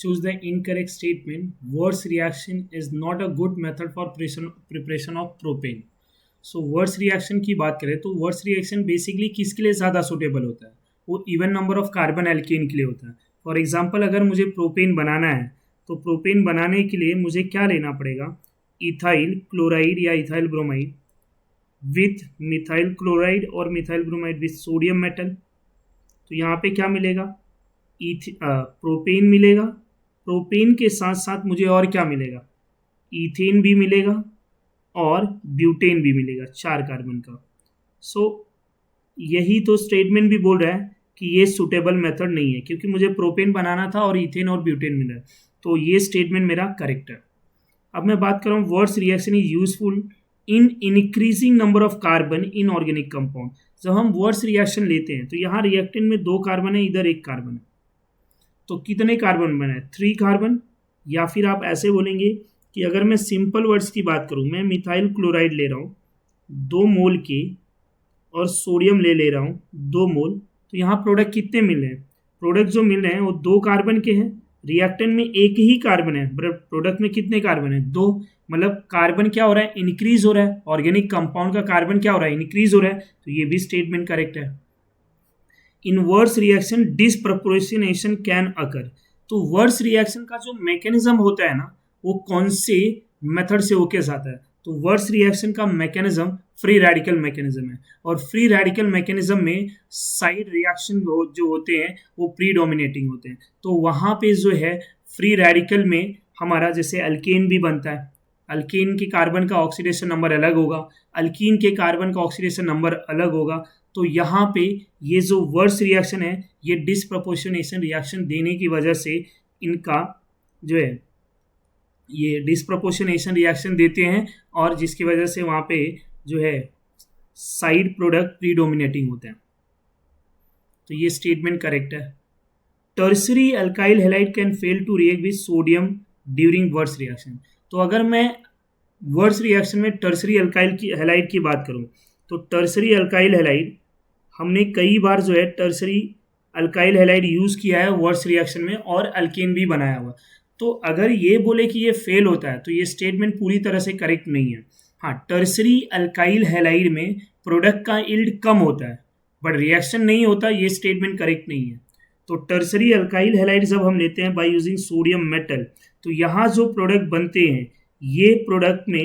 choose the incorrect statement. Worse reaction is not a good method for preparation of propane. So Wurtz reaction की बात करें तो Wurtz reaction basically किसके लिए ज़्यादा सुटेबल होता है? वो even number of carbon alkane के लिए होता है. फॉर एग्जांपल अगर मुझे प्रोपेन बनाना है तो प्रोपेन बनाने के लिए मुझे क्या लेना पड़ेगा? इथाइल क्लोराइड या ethyl bromide with methyl chloride और methyl bromide with sodium metal. तो यहाँ पे क्या मिलेगा? प्रोपेन मिलेगा. प्रोपेन के साथ साथ मुझे और क्या मिलेगा? इथेन भी मिलेगा और ब्यूटेन भी मिलेगा, 4 कार्बन का. सो यही तो स्टेटमेंट भी बोल रहा है कि ये सुटेबल मेथड नहीं है क्योंकि मुझे प्रोपेन बनाना था और इथेन और ब्यूटेन मिला. तो ये स्टेटमेंट मेरा करेक्ट है. अब मैं बात कर रहा हूँ Wurtz reaction is useful in increasing number of carbon in organic compound. जब हम वर्स रिएक्शन लेते हैं तो यहाँ रिएक्टेंट में 2 कार्बन है, इधर 1 कार्बन है. तो कितने कार्बन बना है? 3 कार्बन. या फिर आप ऐसे बोलेंगे कि अगर मैं सिंपल वर्ड्स की बात करूं, मैं मिथाइल क्लोराइड ले रहा हूँ 2 मोल के और सोडियम ले रहा हूँ 2 मोल. तो यहाँ प्रोडक्ट कितने मिल रहे हैं? प्रोडक्ट जो मिल रहे हैं वो 2 कार्बन के हैं. रिएक्टेंट में 1 ही कार्बन है, प्रोडक्ट में कितने कार्बन है? 2. मतलब कार्बन क्या हो रहा है? इंक्रीज हो रहा है. ऑर्गेनिक कंपाउंड का कार्बन क्या हो रहा है? इंक्रीज हो रहा है. तो ये भी स्टेटमेंट करेक्ट है. In Wurtz reaction disproportionation can occur. तो वर्स रिएक्शन का जो मैकेनिज्म होता है ना, वो कौन से मेथड से होके जाता है? तो वर्स रिएक्शन का मैकेनिज्म फ्री रेडिकल मैकेनिज्म है. और फ्री रेडिकल मैकेनिज्म में साइड रिएक्शन जो होते हैं वो प्रीडोमिनेटिंग होते हैं. तो वहाँ पे जो है फ्री रेडिकल में हमारा जैसे अल्केन भी बनता है. अल्केन के कार्बन का ऑक्सीडेशन नंबर अलग होगा, अल्कीन के कार्बन का ऑक्सीडेशन नंबर अलग होगा. तो यहाँ पे ये जो वर्स रिएक्शन है ये डिसप्रपोर्शनेशन रिएक्शन देने की वजह से इनका जो है ये डिसप्रपोर्शनेशन रिएक्शन देते हैं और जिसकी वजह से वहाँ पे जो है साइड प्रोडक्ट प्रीडोमिनेटिंग होते हैं. तो ये स्टेटमेंट करेक्ट है. Tertiary alkyl halide can fail to react with sodium during Wurtz reaction. तो अगर मैं वर्स रिएक्शन में टर्सरी अल्काइल की हैलाइड की बात करूँ तो टर्सरी अल्काइल हैलाइड हमने कई बार जो है टर्सरी अल्काइल हैलाइड यूज़ किया है वर्स रिएक्शन में और अल्केन भी बनाया हुआ. तो अगर ये बोले कि ये फेल होता है तो ये स्टेटमेंट पूरी तरह से करेक्ट नहीं है. हाँ, टर्सरी अल्काइल हैलाइड में प्रोडक्ट का यील्ड कम होता है बट रिएक्शन नहीं होता, ये स्टेटमेंट करेक्ट नहीं है. तो टर्सरी अल्काइल हैलाइड जब हम लेते हैं बाय यूजिंग सोडियम मेटल तो यहाँ जो प्रोडक्ट बनते हैं ये प्रोडक्ट में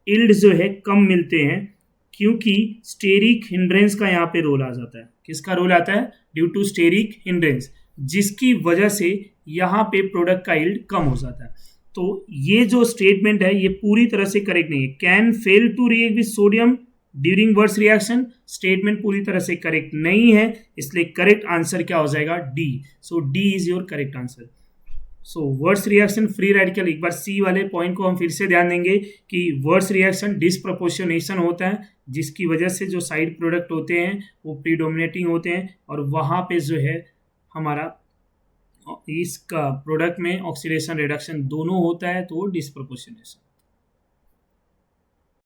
यील्ड जो है कम मिलते हैं क्योंकि स्टेरिक हिंड्रेंस का यहाँ पे रोल आ जाता है. किसका रोल आता है? ड्यू टू स्टेरिक हिंड्रेंस, जिसकी वजह से यहाँ पे प्रोडक्ट का यील्ड कम हो जाता है. तो ये जो स्टेटमेंट है ये पूरी तरह से करेक्ट नहीं है. Can fail to react with sodium during Wurtz reaction, statement पूरी तरह से करेक्ट नहीं है. इसलिए करेक्ट आंसर क्या हो जाएगा? D. So D is your correct answer. So Wurtz reaction free radical, एक बार सी वाले पॉइंट को हम फिर से ध्यान देंगे कि वर्स रिएक्शन डिसप्रपोर्शनेशन होता है जिसकी वजह से जो साइड प्रोडक्ट होते हैं वो प्रीडोमिनेटिंग होते हैं और वहाँ पे जो है हमारा इसका प्रोडक्ट में ऑक्सीडेशन रिडक्शन दोनों होता है तो डिसप्रपोर्शनेशन.